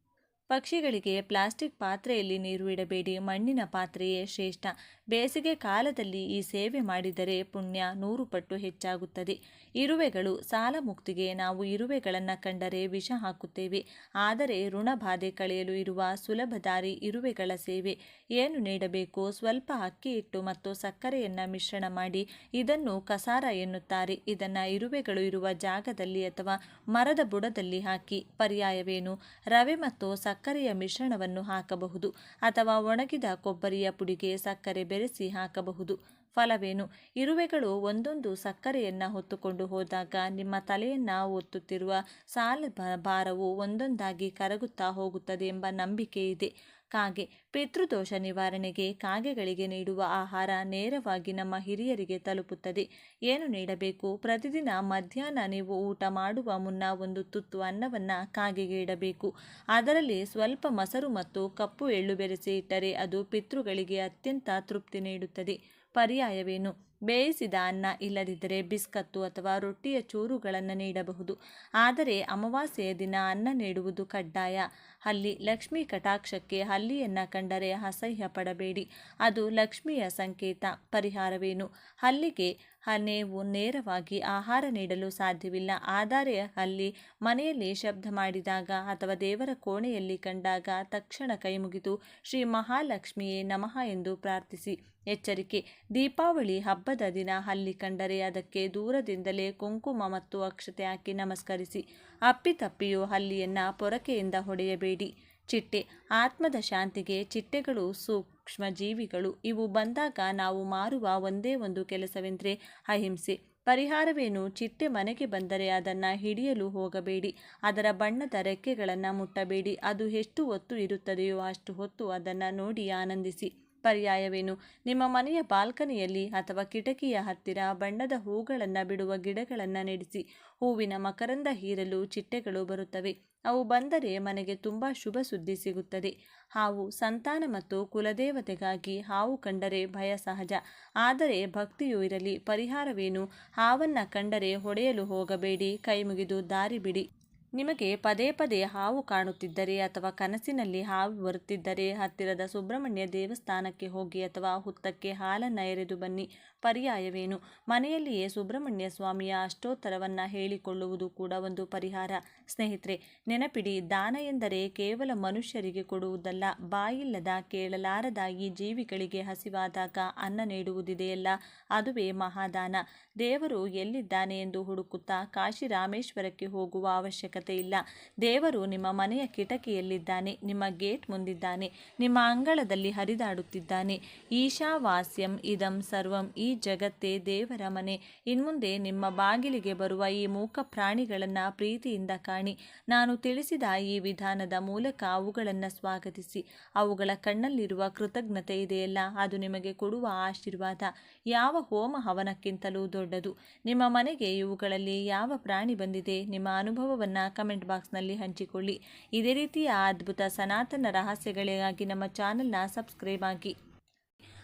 ಪಕ್ಷಿಗಳಿಗೆ ಪ್ಲಾಸ್ಟಿಕ್ ಪಾತ್ರೆಯಲ್ಲಿ ನೀರು ಇಡಬೇಡಿ, ಮಣ್ಣಿನ ಪಾತ್ರೆಯೇ ಶ್ರೇಷ್ಠ. ಬೇಸಿಗೆ ಕಾಲದಲ್ಲಿ ಈ ಸೇವೆ ಮಾಡಿದರೆ ಪುಣ್ಯ 100 ಪಟ್ಟು ಹೆಚ್ಚಾಗುತ್ತದೆ. ಇರುವೆಗಳು. ಸಾಲ ಮುಕ್ತಿಗೆ ನಾವು ಇರುವೆಗಳನ್ನು ಕಂಡರೆ ವಿಷ ಹಾಕುತ್ತೇವೆ. ಆದರೆ ಋಣಬಾಧೆ ಕಳೆಯಲು ಇರುವ ಸುಲಭ ದಾರಿ ಇರುವೆಗಳ ಸೇವೆ. ಏನು ನೀಡಬೇಕು? ಸ್ವಲ್ಪ ಅಕ್ಕಿ ಹಿಟ್ಟು ಮತ್ತು ಸಕ್ಕರೆಯನ್ನು ಮಿಶ್ರಣ ಮಾಡಿ ಇದನ್ನು ಕಸಾರ ಎನ್ನುತ್ತಾರೆ. ಇದನ್ನು ಇರುವೆಗಳು ಇರುವ ಜಾಗದಲ್ಲಿ ಅಥವಾ ಮರದ ಬುಡದಲ್ಲಿ ಹಾಕಿ. ಪರ್ಯಾಯವೇನು? ರವೆ ಮತ್ತು ಸಕ್ಕರೆಯ ಮಿಶ್ರಣವನ್ನು ಹಾಕಬಹುದು ಅಥವಾ ಒಣಗಿದ ಕೊಬ್ಬರಿಯ ಪುಡಿಗೆ ಸಕ್ಕರೆ ಬೆರೆಸಿ ಹಾಕಬಹುದು. ಫಲವೇನು? ಇರುವೆಗಳು ಒಂದೊಂದು ಸಕ್ಕರೆಯನ್ನು ಹೊತ್ತುಕೊಂಡು ಹೋದಾಗ ನಿಮ್ಮ ತಲೆಯನ್ನು ಒತ್ತುತ್ತಿರುವ ಸಾಲ ಭಾರವು ಒಂದೊಂದಾಗಿ ಕರಗುತ್ತಾ ಹೋಗುತ್ತದೆ ಎಂಬ ನಂಬಿಕೆ ಇದೆ. ಕಾಗೆ. ಪಿತೃದೋಷ ನಿವಾರಣೆಗೆ ಕಾಗೆಗಳಿಗೆ ನೀಡುವ ಆಹಾರ ನೇರವಾಗಿ ನಮ್ಮ ಹಿರಿಯರಿಗೆ ತಲುಪುತ್ತದೆ. ಏನು ನೀಡಬೇಕು? ಪ್ರತಿದಿನ ಮಧ್ಯಾಹ್ನ ನೀವು ಊಟ ಮಾಡುವ ಮುನ್ನ ಒಂದು ತುತ್ತು ಅನ್ನವನ್ನು ಕಾಗೆಗೆ ಇಡಬೇಕು. ಅದರಲ್ಲಿ ಸ್ವಲ್ಪ ಮೊಸರು ಮತ್ತು ಕಪ್ಪು ಎಳ್ಳು ಬೆರೆಸಿ ಇಟ್ಟರೆ ಅದು ಪಿತೃಗಳಿಗೆ ಅತ್ಯಂತ ತೃಪ್ತಿ ನೀಡುತ್ತದೆ. ಪರ್ಯಾಯವೇನು? ಬೇಯಿಸಿದ ಅನ್ನ, ಇಲ್ಲದಿದ್ದರೆ ಬಿಸ್ಕತ್ತು ಅಥವಾ ರೊಟ್ಟಿಯ ಚೂರುಗಳನ್ನು ನೀಡಬಹುದು. ಆದರೆ ಅಮಾವಾಸ್ಯೆಯ ದಿನ ಅನ್ನ ನೀಡುವುದು ಕಡ್ಡಾಯ. ಹಲ್ಲಿ. ಲಕ್ಷ್ಮೀ ಕಟಾಕ್ಷಕ್ಕೆ ಹಲ್ಲಿಯನ್ನು ಕಂಡರೆ ಅಸಹ್ಯ ಪಡಬೇಡಿ, ಅದು ಲಕ್ಷ್ಮಿಯ ಸಂಕೇತ. ಪರಿಹಾರವೇನು? ಹಲ್ಲಿಗೆ ನೀವು ನೇರವಾಗಿ ಆಹಾರ ನೀಡಲು ಸಾಧ್ಯವಿಲ್ಲ. ಆದರೆ ಹಲ್ಲಿ ಮನೆಯಲ್ಲಿ ಶಬ್ದ ಮಾಡಿದಾಗ ಅಥವಾ ದೇವರ ಕೋಣೆಯಲ್ಲಿ ಕಂಡಾಗ ತಕ್ಷಣ ಕೈಮುಗಿದು ಶ್ರೀ ಮಹಾಲಕ್ಷ್ಮಿಯೇ ನಮಃ ಎಂದು ಪ್ರಾರ್ಥಿಸಿ. ಎಚ್ಚರಿಕೆ: ದೀಪಾವಳಿ ಹಬ್ಬದ ದಿನ ಹಲ್ಲಿ ಕಂಡರೆ ಅದಕ್ಕೆ ದೂರದಿಂದಲೇ ಕುಂಕುಮ ಮತ್ತು ಅಕ್ಷತೆ ಹಾಕಿ ನಮಸ್ಕರಿಸಿ. ಅಪ್ಪಿತಪ್ಪಿಯೂ ಹಲ್ಲಿಯನ್ನು ಪೊರಕೆಯಿಂದ ಹೊಡೆಯಬೇಡಿ. ಚಿಟ್ಟೆ. ಆತ್ಮದ ಶಾಂತಿಗೆ ಚಿಟ್ಟೆಗಳು ಸೂಕ್ಷ್ಮ ಜೀವಿಗಳು. ಇವು ಬಂದಾಗ ನಾವು ಮಾರುವ ಒಂದೇ ಒಂದು ಕೆಲಸವೆಂದರೆ ಅಹಿಂಸೆ. ಪರಿಹಾರವೇನು? ಚಿಟ್ಟೆ ಮನೆಗೆ ಬಂದರೆ ಅದನ್ನು ಹಿಡಿಯಲು ಹೋಗಬೇಡಿ. ಅದರ ಬಣ್ಣದ ರೆಕ್ಕೆಗಳನ್ನು ಮುಟ್ಟಬೇಡಿ. ಅದು ಎಷ್ಟು ಹೊತ್ತು ಇರುತ್ತದೆಯೋ ಅಷ್ಟು ಹೊತ್ತು ಅದನ್ನು ನೋಡಿ ಆನಂದಿಸಿ. ಪರ್ಯಾಯವೇನು? ನಿಮ್ಮ ಮನೆಯ ಬಾಲ್ಕನಿಯಲ್ಲಿ ಅಥವಾ ಕಿಟಕಿಯ ಹತ್ತಿರ ಬಣ್ಣದ ಹೂಗಳನ್ನು ಬಿಡುವ ಗಿಡಗಳನ್ನು ನೆಡೆಸಿ. ಹೂವಿನ ಮಕರಂದ ಹೀರಲು ಚಿಟ್ಟೆಗಳು ಬರುತ್ತವೆ. ಅವು ಬಂದರೆ ಮನೆಗೆ ತುಂಬ ಶುಭ ಸುದ್ದಿ ಸಿಗುತ್ತದೆ. ಹಾವು. ಸಂತಾನ ಮತ್ತು ಕುಲದೇವತೆಗಾಗಿ ಹಾವು ಕಂಡರೆ ಭಯ ಸಹಜ, ಆದರೆ ಭಕ್ತಿಯೂ ಇರಲಿ. ಪರಿಹಾರವೇನು? ಹಾವನ್ನು ಕಂಡರೆ ಹೊಡೆಯಲು ಹೋಗಬೇಡಿ, ಕೈಮುಗಿದು ದಾರಿ ಬಿಡಿ. ನಿಮಗೆ ಪದೇ ಪದೇ ಹಾವು ಕಾಣುತ್ತಿದ್ದರೆ ಅಥವಾ ಕನಸಿನಲ್ಲಿ ಹಾವು ಬರುತ್ತಿದ್ದರೆ ಹತ್ತಿರದ ಸುಬ್ರಹ್ಮಣ್ಯ ದೇವಸ್ಥಾನಕ್ಕೆ ಹೋಗಿ ಅಥವಾ ಹುತ್ತಕ್ಕೆ ಹಾಲನ್ನು ಎರೆದು ಬನ್ನಿ. ಪರ್ಯಾಯವೇನು? ಮನೆಯಲ್ಲಿಯೇ ಸುಬ್ರಹ್ಮಣ್ಯ ಸ್ವಾಮಿಯ ಅಷ್ಟೋತ್ತರವನ್ನು ಹೇಳಿಕೊಳ್ಳುವುದು ಕೂಡ ಒಂದು ಪರಿಹಾರ. ಸ್ನೇಹಿತರೆ, ನೆನಪಿಡಿ, ದಾನ ಎಂದರೆ ಕೇವಲ ಮನುಷ್ಯರಿಗೆ ಕೊಡುವುದಲ್ಲ. ಬಾಯಿಲ್ಲದ, ಕೇಳಲಾರದ ಈ ಜೀವಿಗಳಿಗೆ ಹಸಿವಾದಾಗ ಅನ್ನ ನೀಡುವುದಿದೆಯಲ್ಲ, ಅದುವೇ ಮಹಾದಾನ. ದೇವರು ಎಲ್ಲಿದ್ದಾನೆ ಎಂದು ಹುಡುಕುತ್ತಾ ಕಾಶಿ ರಾಮೇಶ್ವರಕ್ಕೆ ಹೋಗುವ ಅವಶ್ಯಕತೆ ಇಲ್ಲ. ದೇವರು ನಿಮ್ಮ ಮನೆಯ ಕಿಟಕಿಯಲ್ಲಿದ್ದಾನೆ, ನಿಮ್ಮ ಗೇಟ್ ಮುಂದಿದ್ದಾನೆ, ನಿಮ್ಮ ಅಂಗಳದಲ್ಲಿ ಹರಿದಾಡುತ್ತಿದ್ದಾನೆ. ಈಶಾವಾಸ್ಯಂ ಇದಂ ಸರ್ವಂ. ಈ ಜಗತ್ತೇ ದೇವರ ಮನೆ. ಇನ್ಮುಂದೆ ನಿಮ್ಮ ಬಾಗಿಲಿಗೆ ಬರುವ ಈ ಮೂಕ ಪ್ರಾಣಿಗಳನ್ನು ಪ್ರೀತಿಯಿಂದ ಕಾಣಿ. ನಾನು ತಿಳಿಸಿದ ಈ ವಿಧಾನದ ಮೂಲಕ ಅವುಗಳನ್ನು ಸ್ವಾಗತಿಸಿ. ಅವುಗಳ ಕಣ್ಣಲ್ಲಿರುವ ಕೃತಜ್ಞತೆ ಇದೆಯಲ್ಲ, ಅದು ನಿಮಗೆ ಕೊಡುವ ಆಶೀರ್ವಾದ ಯಾವ ಹೋಮ ಹವನಕ್ಕಿಂತಲೂ ದೊಡ್ಡದು. ನಿಮ್ಮ ಮನೆಗೆ ಇವುಗಳಲ್ಲಿ ಯಾವ ಪ್ರಾಣಿ ಬಂದಿದೆ? ನಿಮ್ಮ ಅನುಭವವನ್ನು ಕಮೆಂಟ್ ಬಾಕ್ಸ್ನಲ್ಲಿ ಹಂಚಿಕೊಳ್ಳಿ. ಇದೇ ರೀತಿಯ ಅದ್ಭುತ ಸನಾತನ ರಹಸ್ಯಗಳಿಗಾಗಿ ನಮ್ಮ ಚಾನೆಲ್ನ ಸಬ್ಸ್ಕ್ರೈಬ್ ಆಗಿ.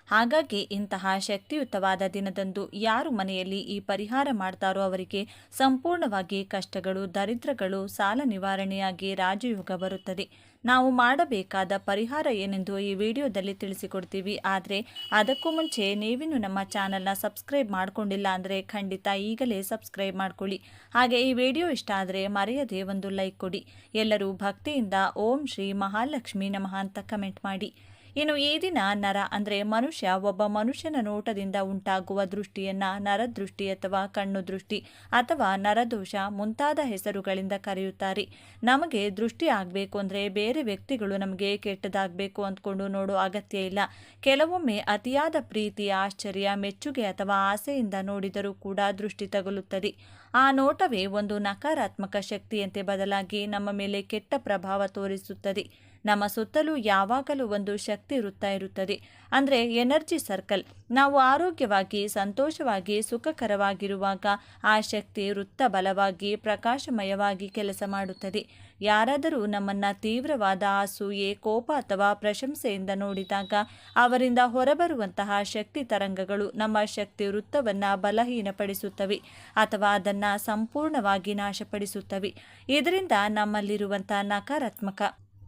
ಹಾಗಾಗಿ ಇಂತಹ ಶಕ್ತಿಯುತವಾದ ದಿನದಂದು ಯಾರು ಮನೆಯಲ್ಲಿ ಈ ಪರಿಹಾರ ಮಾಡ್ತಾರೋ ಅವರಿಗೆ ಸಂಪೂರ್ಣವಾಗಿ ಕಷ್ಟಗಳು, ದರಿದ್ರಗಳು, ಸಾಲ ನಿವಾರಣೆಯಾಗಿ ರಾಜಯೋಗ ಬರುತ್ತದೆ. ನಾವು ಮಾಡಬೇಕಾದ ಪರಿಹಾರ ಏನೆಂದು ಈ ವಿಡಿಯೋದಲ್ಲಿ ತಿಳಿಸಿಕೊಡ್ತೀವಿ. ಆದರೆ ಅದಕ್ಕೂ ಮುಂಚೆ ನೀವಿನ್ನು ನಮ್ಮ ಚಾನಲ್ನ ಸಬ್ಸ್ಕ್ರೈಬ್ ಮಾಡ್ಕೊಂಡಿಲ್ಲ ಅಂದರೆ ಖಂಡಿತ ಈಗಲೇ ಸಬ್ಸ್ಕ್ರೈಬ್ ಮಾಡ್ಕೊಳ್ಳಿ. ಹಾಗೆ ಈ ವಿಡಿಯೋ ಇಷ್ಟ ಆದರೆ ಮರೆಯದೆ ಒಂದು ಲೈಕ್ ಕೊಡಿ. ಎಲ್ಲರೂ ಭಕ್ತಿಯಿಂದ ಓಂ ಶ್ರೀ ಮಹಾಲಕ್ಷ್ಮಿ ನಮಃ ಅಂತ ಕಮೆಂಟ್ ಮಾಡಿ. ಇನ್ನು ಈ ದಿನ ನರ ಅಂದರೆ ಮನುಷ್ಯ ಒಬ್ಬ ಮನುಷ್ಯನ ನೋಟದಿಂದ ಉಂಟಾಗುವ ದೃಷ್ಟಿಯನ್ನು ನರದೃಷ್ಟಿ ಅಥವಾ ಕಣ್ಣು ದೃಷ್ಟಿ ಅಥವಾ ನರದೋಷ ಮುಂತಾದ ಹೆಸರುಗಳಿಂದ ಕರೆಯುತ್ತಾರೆ. ನಮಗೆ ದೃಷ್ಟಿ ಆಗಬೇಕು ಅಂದರೆ ಬೇರೆ ವ್ಯಕ್ತಿಗಳು ನಮಗೆ ಕೆಟ್ಟದಾಗಬೇಕು ಅಂದ್ಕೊಂಡು ನೋಡೋ ಅಗತ್ಯ ಇಲ್ಲ. ಕೆಲವೊಮ್ಮೆ ಅತಿಯಾದ ಪ್ರೀತಿ, ಆಶ್ಚರ್ಯ, ಮೆಚ್ಚುಗೆ ಅಥವಾ ಆಸೆಯಿಂದ ನೋಡಿದರೂ ಕೂಡ ದೃಷ್ಟಿ ತಗುಲುತ್ತದೆ. ಆ ನೋಟವೇ ಒಂದು ನಕಾರಾತ್ಮಕ ಶಕ್ತಿಯಂತೆ ಬದಲಾಗಿ ನಮ್ಮ ಮೇಲೆ ಕೆಟ್ಟ ಪ್ರಭಾವ ತೋರಿಸುತ್ತದೆ. ನಮ್ಮ ಸುತ್ತಲೂ ಯಾವಾಗಲೂ ಒಂದು ಶಕ್ತಿ ಇರುತ್ತದೆ, ಅಂದರೆ ಎನರ್ಜಿ ಸರ್ಕಲ್. ನಾವು ಆರೋಗ್ಯವಾಗಿ, ಸಂತೋಷವಾಗಿ, ಸುಖಕರವಾಗಿರುವಾಗ ಆ ಶಕ್ತಿ ವೃತ್ತ ಬಲವಾಗಿ, ಪ್ರಕಾಶಮಯವಾಗಿ ಕೆಲಸ ಮಾಡುತ್ತದೆ. ಯಾರಾದರೂ ನಮ್ಮನ್ನು ತೀವ್ರವಾದ ಅಸೂಯೆ, ಕೋಪ ಅಥವಾ ಪ್ರಶಂಸೆಯಿಂದ ನೋಡಿದಾಗ ಅವರಿಂದ ಹೊರಬರುವಂತಹ ಶಕ್ತಿ ತರಂಗಗಳು ನಮ್ಮ ಶಕ್ತಿ ವೃತ್ತವನ್ನು ಬಲಹೀನಪಡಿಸುತ್ತವೆ ಅಥವಾ ಅದನ್ನು ಸಂಪೂರ್ಣವಾಗಿ ನಾಶಪಡಿಸುತ್ತವೆ. ಇದರಿಂದ ನಮ್ಮಲ್ಲಿರುವಂಥ ನಕಾರಾತ್ಮಕ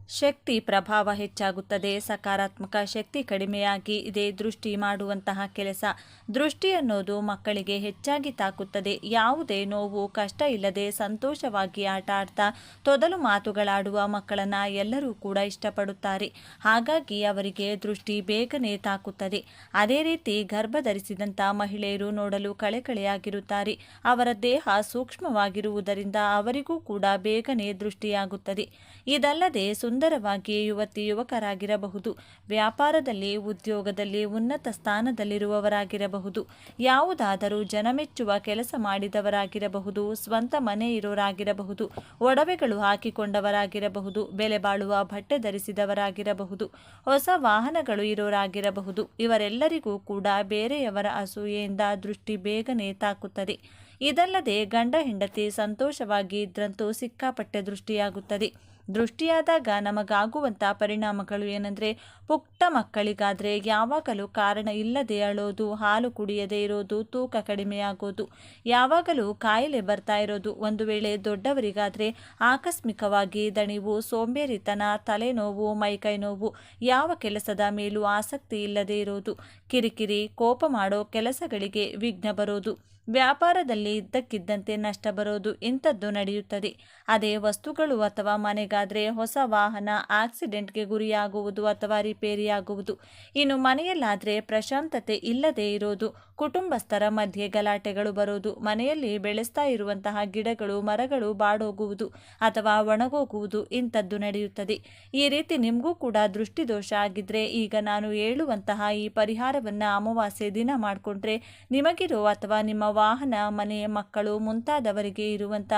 ಶಕ್ತಿ ಪ್ರಭಾವ ಹೆಚ್ಚಾಗುತ್ತದೆ. ಸಕಾರಾತ್ಮಕ ಶಕ್ತಿ ಕಡಿಮೆಯಾಗಿ ಇದೇ ದೃಷ್ಟಿ ಮಾಡುವಂತಹ ಕೆಲಸ. ದೃಷ್ಟಿ ಅನ್ನೋದು ಮಕ್ಕಳಿಗೆ ಹೆಚ್ಚಾಗಿ ತಾಕುತ್ತದೆ. ಯಾವುದೇ ನೋವು ಕಷ್ಟ ಇಲ್ಲದೆ ಸಂತೋಷವಾಗಿ ಆಟ ಆಡ್ತಾ ತೊದಲು ಮಾತುಗಳಾಡುವ ಮಕ್ಕಳನ್ನು ಎಲ್ಲರೂ ಕೂಡ ಇಷ್ಟಪಡುತ್ತಾರೆ. ಹಾಗಾಗಿ ಅವರಿಗೆ ದೃಷ್ಟಿ ಬೇಗನೆ ತಾಕುತ್ತದೆ. ಅದೇ ರೀತಿ ಗರ್ಭ ಧರಿಸಿದಂಥ ಮಹಿಳೆಯರು ನೋಡಲು ಕಳೆಕಳೆಯಾಗಿರುತ್ತಾರೆ. ಅವರ ದೇಹ ಸೂಕ್ಷ್ಮವಾಗಿರುವುದರಿಂದ ಅವರಿಗೂ ಕೂಡ ಬೇಗನೆ ದೃಷ್ಟಿಯಾಗುತ್ತದೆ. ಇದಲ್ಲದೆ ಸುಂದರವಾಗಿ ಯುವತಿ ಯುವಕರಾಗಿರಬಹುದು, ವ್ಯಾಪಾರದಲ್ಲಿ ಉದ್ಯೋಗದಲ್ಲಿ ಉನ್ನತ ಸ್ಥಾನದಲ್ಲಿರುವವರಾಗಿರಬಹುದು, ಯಾವುದಾದರೂ ಜನಮೆಚ್ಚುವ ಕೆಲಸ ಮಾಡಿದವರಾಗಿರಬಹುದು, ಸ್ವಂತ ಮನೆ ಇರೋರಾಗಿರಬಹುದು, ಒಡವೆಗಳು ಹಾಕಿಕೊಂಡವರಾಗಿರಬಹುದು, ಬೆಲೆ ಬಾಳುವ ಬಟ್ಟೆ ಧರಿಸಿದವರಾಗಿರಬಹುದು, ಹೊಸ ವಾಹನಗಳು ಇರೋರಾಗಿರಬಹುದು. ಇವರೆಲ್ಲರಿಗೂ ಕೂಡ ಬೇರೆಯವರ ಅಸೂಯೆಯಿಂದ ದೃಷ್ಟಿ ಬೇಗನೆ ತಾಕುತ್ತದೆ. ಇದಲ್ಲದೆ ಗಂಡ ಹೆಂಡತಿ ಸಂತೋಷವಾಗಿ ಇದ್ರಂತೂ ಸಿಕ್ಕಾಪಟ್ಟೆ ದೃಷ್ಟಿಯಾಗುತ್ತದೆ. ದೃಷ್ಟಿಯಾದಾಗ ನಮಗಾಗುವಂಥ ಪರಿಣಾಮಗಳು ಏನಂದರೆ, ಪುಟ್ಟ ಮಕ್ಕಳಿಗಾದರೆ ಯಾವಾಗಲೂ ಕಾರಣ ಇಲ್ಲದೆ ಅಳೋದು, ಹಾಲು ಕುಡಿಯದೇ ಇರೋದು, ತೂಕ ಕಡಿಮೆಯಾಗೋದು, ಯಾವಾಗಲೂ ಕಾಯಿಲೆ ಬರ್ತಾ ಇರೋದು. ಒಂದು ವೇಳೆ ದೊಡ್ಡವರಿಗಾದರೆ ಆಕಸ್ಮಿಕವಾಗಿ ದಣಿವು, ಸೋಂಬೇರಿತನ, ತಲೆನೋವು, ಮೈಕೈ ನೋವು, ಯಾವ ಕೆಲಸದ ಮೇಲೂ ಆಸಕ್ತಿ ಇಲ್ಲದೆ ಇರೋದು, ಕಿರಿಕಿರಿ, ಕೋಪ ಮಾಡೋ ಕೆಲಸಗಳಿಗೆ ವಿಘ್ನ ಬರೋದು, ವ್ಯಾಪಾರದಲ್ಲಿ ಇದ್ದಕ್ಕಿದ್ದಂತೆ ನಷ್ಟ ಬರೋದು, ಇಂಥದ್ದು ನಡೆಯುತ್ತದೆ. ಅದೇ ವಸ್ತುಗಳು ಅಥವಾ ಮನೆಗಾದರೆ ಹೊಸ ವಾಹನ ಆಕ್ಸಿಡೆಂಟ್ಗೆ ಗುರಿಯಾಗುವುದು ಅಥವಾ ರಿಪೇರಿಯಾಗುವುದು. ಇನ್ನು ಮನೆಯಲ್ಲಾದರೆ ಪ್ರಶಾಂತತೆ ಇಲ್ಲದೆ ಇರೋದು, ಕುಟುಂಬಸ್ಥರ ಮಧ್ಯೆ ಗಲಾಟೆಗಳು ಬರೋದು, ಮನೆಯಲ್ಲಿ ಬೆಳೆಸ್ತಾ ಇರುವಂತಹ ಗಿಡಗಳು ಮರಗಳು ಬಾಡೋಗುವುದು ಅಥವಾ ಒಣಗೋಗುವುದು, ಇಂಥದ್ದು ನಡೆಯುತ್ತದೆ. ಈ ರೀತಿ ನಿಮಗೂ ಕೂಡ ದೃಷ್ಟಿದೋಷ ಆಗಿದ್ದರೆ ಈಗ ನಾನು ಹೇಳುವಂತಹ ಈ ಪರಿಹಾರವನ್ನು ಅಮಾವಾಸ್ಯೆ ದಿನ ಮಾಡಿಕೊಂಡ್ರೆ ನಿಮಗಿರೋ ಅಥವಾ ನಿಮ್ಮ ವಾಹನ, ಮನೆ, ಮಕ್ಕಳು ಮುಂತಾದವರಿಗೆ ಇರುವಂಥ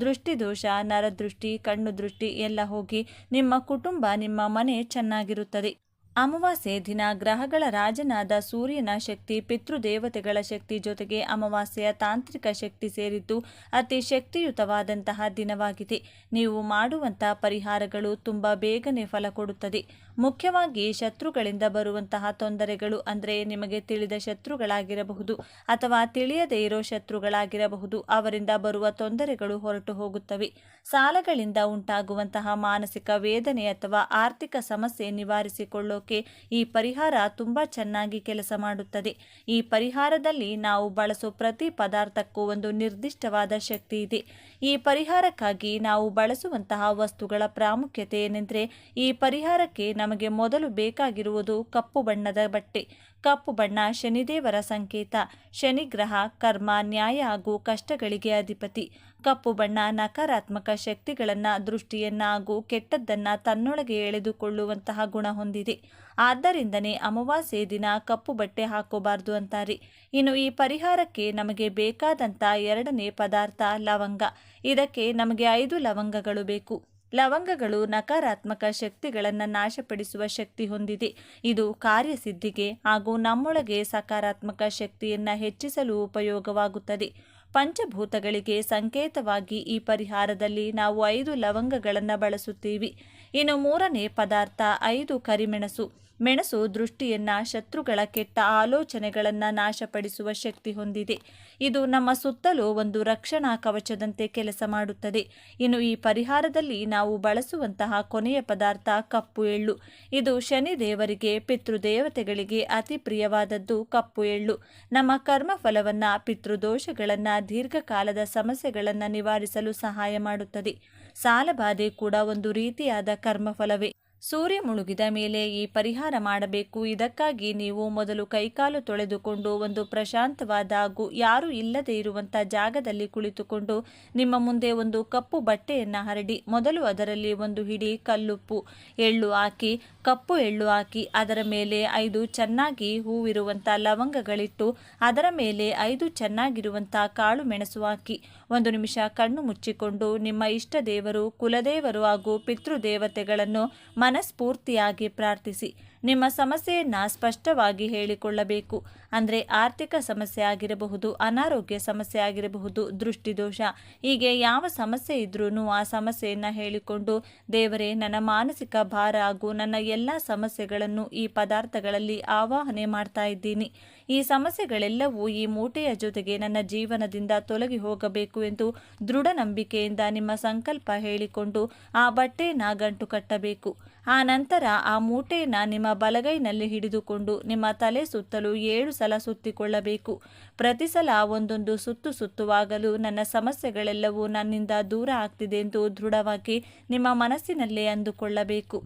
ದೃಷ್ಟಿದೋಷ, ನರದೃಷ್ಟಿ, ಕಣ್ಣು ದೃಷ್ಟಿ ಎಲ್ಲ ಹೋಗಿ ನಿಮ್ಮ ಕುಟುಂಬ, ನಿಮ್ಮ ಮನೆ ಚೆನ್ನಾಗಿರುತ್ತದೆ. ಅಮಾವಾಸ್ಯೆ ದಿನ ಗ್ರಹಗಳ ರಾಜನಾದ ಸೂರ್ಯನ ಶಕ್ತಿ, ಪಿತೃದೇವತೆಗಳ ಶಕ್ತಿ ಜೊತೆಗೆ ಅಮಾವಾಸ್ಯೆಯ ತಾಂತ್ರಿಕ ಶಕ್ತಿ ಸೇರಿದ್ದು ಅತಿ ಶಕ್ತಿಯುತವಾದಂತಹ ದಿನವಾಗಿದೆ. ನೀವು ಮಾಡುವಂಥ ಪರಿಹಾರಗಳು ತುಂಬ ಬೇಗನೆ ಫಲ ಕೊಡುತ್ತದೆ. ಮುಖ್ಯವಾಗಿ ಶತ್ರುಗಳಿಂದ ಬರುವಂತಹ ತೊಂದರೆಗಳು, ಅಂದರೆ ನಿಮಗೆ ತಿಳಿದ ಶತ್ರುಗಳಾಗಿರಬಹುದು ಅಥವಾ ತಿಳಿಯದೇ ಇರೋ ಶತ್ರುಗಳಾಗಿರಬಹುದು, ಅವರಿಂದ ಬರುವ ತೊಂದರೆಗಳು ಹೊರಟು ಹೋಗುತ್ತವೆ. ಸಾಲಗಳಿಂದ ಉಂಟಾಗುವಂತಹ ಮಾನಸಿಕ ವೇದನೆ ಅಥವಾ ಆರ್ಥಿಕ ಸಮಸ್ಯೆ ನಿವಾರಿಸಿಕೊಳ್ಳೋಕೆ ಈ ಪರಿಹಾರ ತುಂಬ ಚೆನ್ನಾಗಿ ಕೆಲಸ ಮಾಡುತ್ತದೆ. ಈ ಪರಿಹಾರದಲ್ಲಿ ನಾವು ಬಳಸೋ ಪ್ರತಿ ಪದಾರ್ಥಕ್ಕೂ ಒಂದು ನಿರ್ದಿಷ್ಟವಾದ ಶಕ್ತಿ ಇದೆ. ಈ ಪರಿಹಾರಕ್ಕಾಗಿ ನಾವು ಬಳಸುವಂತಹ ವಸ್ತುಗಳ ಪ್ರಾಮುಖ್ಯತೆ ಏನೆಂದರೆ, ಈ ಪರಿಹಾರಕ್ಕೆ ನಮಗೆ ಮೊದಲು ಬೇಕಾಗಿರುವುದು ಕಪ್ಪು ಬಣ್ಣದ ಬಟ್ಟೆ. ಕಪ್ಪು ಬಣ್ಣ ಶನಿದೇವರ ಸಂಕೇತ. ಶನಿಗ್ರಹ ಕರ್ಮ, ನ್ಯಾಯ ಹಾಗೂ ಕಷ್ಟಗಳಿಗೆ ಅಧಿಪತಿ. ಕಪ್ಪು ಬಣ್ಣ ನಕಾರಾತ್ಮಕ ಶಕ್ತಿಗಳನ್ನು, ದೃಷ್ಟಿಯನ್ನು ಹಾಗೂ ಕೆಟ್ಟದ್ದನ್ನು ತನ್ನೊಳಗೆ ಎಳೆದುಕೊಳ್ಳುವಂತಹ ಗುಣ ಹೊಂದಿದೆ. ಆದ್ದರಿಂದನೇ ಅಮಾವಾಸ್ಯೆ ದಿನ ಕಪ್ಪು ಬಟ್ಟೆ ಹಾಕೋಬಾರ್ದು ಅಂತಾರೆ. ಇನ್ನು ಈ ಪರಿಹಾರಕ್ಕೆ ನಮಗೆ ಬೇಕಾದಂಥ ಎರಡನೇ ಪದಾರ್ಥ ಲವಂಗ. ಇದಕ್ಕೆ ನಮಗೆ 5 ಲವಂಗಗಳು ಬೇಕು. ಲವಂಗಗಳು ನಕಾರಾತ್ಮಕ ಶಕ್ತಿಗಳನ್ನು ನಾಶಪಡಿಸುವ ಶಕ್ತಿ ಹೊಂದಿದೆ. ಇದು ಕಾರ್ಯಸಿದ್ಧಿಗೆ ಹಾಗೂ ನಮ್ಮೊಳಗೆ ಸಕಾರಾತ್ಮಕ ಶಕ್ತಿಯನ್ನು ಹೆಚ್ಚಿಸಲು ಉಪಯೋಗವಾಗುತ್ತದೆ. ಪಂಚಭೂತಗಳಿಗೆ ಸಂಕೇತವಾಗಿ ಈ ಪರಿಹಾರದಲ್ಲಿ ನಾವು 5 ಲವಂಗಗಳನ್ನು ಬಳಸುತ್ತೀವಿ. ಇನ್ನು ಮೂರನೇ ಪದಾರ್ಥ 5 ಕರಿಮೆಣಸು. ಮೆಣಸು ದೃಷ್ಟಿಯನ್ನು, ಶತ್ರುಗಳ ಕೆಟ್ಟ ಆಲೋಚನೆಗಳನ್ನು ನಾಶಪಡಿಸುವ ಶಕ್ತಿ ಹೊಂದಿದೆ. ಇದು ನಮ್ಮ ಸುತ್ತಲೂ ಒಂದು ರಕ್ಷಣಾ ಕವಚದಂತೆ ಕೆಲಸ ಮಾಡುತ್ತದೆ. ಇನ್ನು ಈ ಪರಿಹಾರದಲ್ಲಿ ನಾವು ಬಳಸುವಂತಹ ಕೊನೆಯ ಪದಾರ್ಥ ಕಪ್ಪು ಎಳ್ಳು. ಇದು ಶನಿ ದೇವರಿಗೆ, ಪಿತೃದೇವತೆಗಳಿಗೆ ಅತಿ ಪ್ರಿಯವಾದದ್ದು ಕಪ್ಪು ಎಳ್ಳು. ನಮ್ಮ ಕರ್ಮಫಲವನ್ನು, ಪಿತೃದೋಷಗಳನ್ನು, ದೀರ್ಘಕಾಲದ ಸಮಸ್ಯೆಗಳನ್ನು ನಿವಾರಿಸಲು ಸಹಾಯ ಮಾಡುತ್ತದೆ. ಸಾಲಬಾಧೆ ಕೂಡ ಒಂದು ರೀತಿಯಾದ ಕರ್ಮಫಲವೇ. ಸೂರ್ಯ ಮುಳುಗಿದ ಮೇಲೆ ಈ ಪರಿಹಾರ ಮಾಡಬೇಕು. ಇದಕ್ಕಾಗಿ ನೀವು ಮೊದಲು ಕೈಕಾಲು ತೊಳೆದುಕೊಂಡು ಒಂದು ಪ್ರಶಾಂತವಾದ ಹಾಗೂ ಯಾರೂ ಇಲ್ಲದೆ ಇರುವಂಥ ಜಾಗದಲ್ಲಿ ಕುಳಿತುಕೊಂಡು ನಿಮ್ಮ ಮುಂದೆ ಒಂದು ಕಪ್ಪು ಬಟ್ಟೆಯನ್ನು ಹರಡಿ ಮೊದಲು ಅದರಲ್ಲಿ ಒಂದು ಹಿಡಿ ಕಲ್ಲುಪ್ಪು, ಎಳ್ಳು ಹಾಕಿ, ಕಪ್ಪು ಎಳ್ಳು ಹಾಕಿ, ಅದರ ಮೇಲೆ 5 ಚೆನ್ನಾಗಿ ಹೂವಿರುವಂಥ ಲವಂಗಗಳಿಟ್ಟು, ಅದರ ಮೇಲೆ 5 ಚೆನ್ನಾಗಿರುವಂಥ ಕಾಳು ಮೆಣಸು ಹಾಕಿ 1 ನಿಮಿಷ ಕಣ್ಣು ಮುಚ್ಚಿಕೊಂಡು ನಿಮ್ಮ ಇಷ್ಟ ದೇವರು, ಕುಲದೇವರು ಹಾಗೂ ಪಿತೃದೇವತೆಗಳನ್ನು ಮನಸ್ಫೂರ್ತಿಯಾಗಿ ಪ್ರಾರ್ಥಿಸಿ. ನಿಮ್ಮ ಸಮಸ್ಯೆಯನ್ನು ಸ್ಪಷ್ಟವಾಗಿ ಹೇಳಿಕೊಳ್ಳಬೇಕು. ಅಂದರೆ ಆರ್ಥಿಕ ಸಮಸ್ಯೆ ಆಗಿರಬಹುದು, ಅನಾರೋಗ್ಯ ಸಮಸ್ಯೆ ಆಗಿರಬಹುದು, ದೃಷ್ಟಿದೋಷ, ಹೀಗೆ ಯಾವ ಸಮಸ್ಯೆ ಇದ್ರೂ ಆ ಸಮಸ್ಯೆಯನ್ನು ಹೇಳಿಕೊಂಡು, ದೇವರೇ, ನನ್ನ ಮಾನಸಿಕ ಭಾರ ಹಾಗೂ ನನ್ನ ಎಲ್ಲ ಸಮಸ್ಯೆಗಳನ್ನು ಈ ಪದಾರ್ಥಗಳಲ್ಲಿ ಆವಾಹನೆ ಮಾಡ್ತಾ ಇದ್ದೀನಿ. ಈ ಸಮಸ್ಯೆಗಳೆಲ್ಲವೂ ಈ ಮೂಟೆಯ ಜೊತೆಗೆ ನನ್ನ ಜೀವನದಿಂದ ತೊಲಗಿ ಹೋಗಬೇಕು ಎಂದು ದೃಢ ನಂಬಿಕೆಯಿಂದ ನಿಮ್ಮ ಸಂಕಲ್ಪ ಹೇಳಿಕೊಂಡು ಆ ಬಟ್ಟೆಯನ್ನು ಗಂಟು ಕಟ್ಟಬೇಕು. ಆ ನಂತರ ಆ ಮೂಟೆಯನ್ನು ನಿಮ್ಮ ಬಲಗೈನಲ್ಲಿ ಹಿಡಿದುಕೊಂಡು ನಿಮ್ಮ ತಲೆ ಸುತ್ತಲೂ 7 ಸಲ ಸುತ್ತಿಕೊಳ್ಳಬೇಕು. ಪ್ರತಿ ಸಲ ಒಂದೊಂದು ಸುತ್ತುವಾಗಲೂ ನನ್ನ ಸಮಸ್ಯೆಗಳೆಲ್ಲವೂ ನನ್ನಿಂದ ದೂರ ಆಗ್ತಿದೆ ಎಂದು ದೃಢವಾಗಿ ನಿಮ್ಮ ಮನಸ್ಸಿನಲ್ಲೇ ಅಂದುಕೊಳ್ಳಬೇಕು.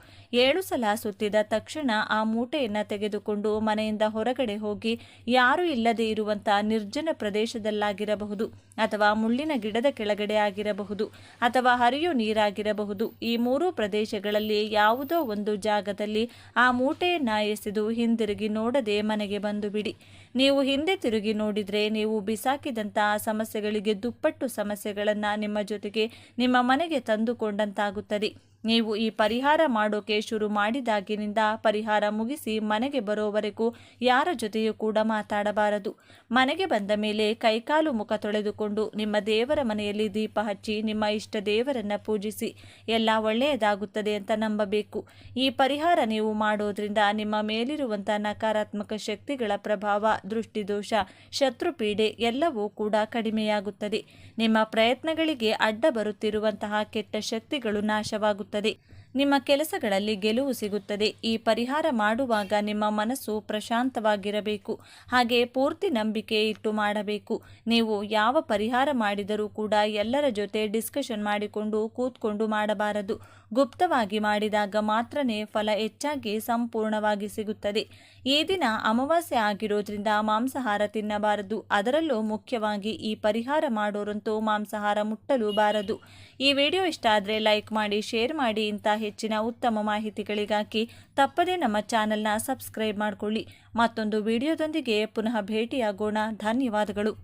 7 ಸಲ ಸುತ್ತಿದ ತಕ್ಷಣ ಆ ಮೂಟೆಯನ್ನು ತೆಗೆದುಕೊಂಡು ಮನೆಯಿಂದ ಹೊರಗಡೆ ಹೋಗಿ, ಯಾರೂ ಇಲ್ಲದೆ ಇರುವಂಥ ನಿರ್ಜನ ಪ್ರದೇಶದಲ್ಲಾಗಿರಬಹುದು, ಅಥವಾ ಮುಳ್ಳಿನ ಗಿಡದ ಕೆಳಗಡೆ ಆಗಿರಬಹುದು, ಅಥವಾ ಹರಿಯೋ ನೀರಾಗಿರಬಹುದು. ಈ 3 ಪ್ರದೇಶಗಳಲ್ಲಿ ಯಾವುದೋ ಒಂದು ಜಾಗದಲ್ಲಿ ಆ ಮೂಟೆಯನ್ನು ಎಸೆದು ಹಿಂದಿರುಗಿ ನೋಡದೆ ಮನೆಗೆ ಬಂದು ಬಿಡಿ. ನೀವು ಹಿಂದೆ ತಿರುಗಿ ನೋಡಿದರೆ ನೀವು ಬಿಸಾಕಿದಂತಹ ಸಮಸ್ಯೆಗಳಿಗೆ ದುಪ್ಪಟ್ಟು ಸಮಸ್ಯೆಗಳನ್ನು ನಿಮ್ಮ ಜೊತೆಗೆ ನಿಮ್ಮ ಮನೆಗೆ ತಂದುಕೊಂಡಂತಾಗುತ್ತದೆ. ನೀವು ಈ ಪರಿಹಾರ ಮಾಡೋಕೆ ಶುರು ಮಾಡಿದಾಗಿನಿಂದ ಪರಿಹಾರ ಮುಗಿಸಿ ಮನೆಗೆ ಬರೋವರೆಗೂ ಯಾರ ಜೊತೆಯೂ ಕೂಡ ಮಾತಾಡಬಾರದು. ಮನೆಗೆ ಬಂದ ಮೇಲೆ ಕೈಕಾಲು ಮುಖ ತೊಳೆದುಕೊಂಡು ನಿಮ್ಮ ದೇವರ ಮನೆಯಲ್ಲಿ ದೀಪ ಹಚ್ಚಿ ನಿಮ್ಮ ಇಷ್ಟ ದೇವರನ್ನು ಪೂಜಿಸಿ. ಎಲ್ಲ ಒಳ್ಳೆಯದಾಗುತ್ತದೆ ಅಂತ ನಂಬಬೇಕು. ಈ ಪರಿಹಾರ ನೀವು ಮಾಡೋದ್ರಿಂದ ನಿಮ್ಮ ಮೇಲಿರುವಂಥ ನಕಾರಾತ್ಮಕ ಶಕ್ತಿಗಳ ಪ್ರಭಾವ, ದೃಷ್ಟಿದೋಷ, ಶತ್ರುಪೀಡೆ ಎಲ್ಲವೂ ಕೂಡ ಕಡಿಮೆಯಾಗುತ್ತದೆ. ನಿಮ್ಮ ಪ್ರಯತ್ನಗಳಿಗೆ ಅಡ್ಡ ಬರುತ್ತಿರುವಂತಹ ಕೆಟ್ಟ ಶಕ್ತಿಗಳು ನಾಶವಾಗುತ್ತದೆ. ನಿಮ್ಮ ಕೆಲಸಗಳಲ್ಲಿ ಗೆಲುವು ಸಿಗುತ್ತದೆ. ಈ ಪರಿಹಾರ ಮಾಡುವಾಗ ನಿಮ್ಮ ಮನಸ್ಸು ಪ್ರಶಾಂತವಾಗಿರಬೇಕು. ಹಾಗೆ ಪೂರ್ತಿ ನಂಬಿಕೆ ಇಟ್ಟು ಮಾಡಬೇಕು. ನೀವು ಯಾವ ಪರಿಹಾರ ಮಾಡಿದರೂ ಕೂಡ ಎಲ್ಲರ ಜೊತೆ ಡಿಸ್ಕಷನ್ ಮಾಡಿಕೊಂಡು ಕೂತ್ಕೊಂಡು ಮಾಡಬಾರದು. ಗುಪ್ತವಾಗಿ ಮಾಡಿದಾಗ ಮಾತ್ರನೇ ಫಲ ಹೆಚ್ಚಾಗಿ ಸಂಪೂರ್ಣವಾಗಿ ಸಿಗುತ್ತದೆ. ಈ ದಿನ ಅಮಾವಾಸ್ಯೆ ಆಗಿರೋದ್ರಿಂದ ಮಾಂಸಾಹಾರ ತಿನ್ನಬಾರದು. ಅದರಲ್ಲೂ ಮುಖ್ಯವಾಗಿ ಈ ಪರಿಹಾರ ಮಾಡೋರಂತೂ ಮಾಂಸಾಹಾರ ಮುಟ್ಟಲೂಬಾರದು. ಈ ವಿಡಿಯೋ ಇಷ್ಟ ಆದರೆ ಲೈಕ್ ಮಾಡಿ, ಶೇರ್ ಮಾಡಿ. ಇಂಥ ಹೆಚ್ಚಿನ ಉತ್ತಮ ಮಾಹಿತಿಗಳಿಗಾಗಿ ತಪ್ಪದೇ ನಮ್ಮ ಚಾನೆಲ್ನ ಸಬ್ಸ್ಕ್ರೈಬ್ ಮಾಡಿಕೊಳ್ಳಿ. ಮತ್ತೊಂದು ವಿಡಿಯೋದೊಂದಿಗೆ ಪುನಃ ಭೇಟಿಯಾಗೋಣ. ಧನ್ಯವಾದಗಳು.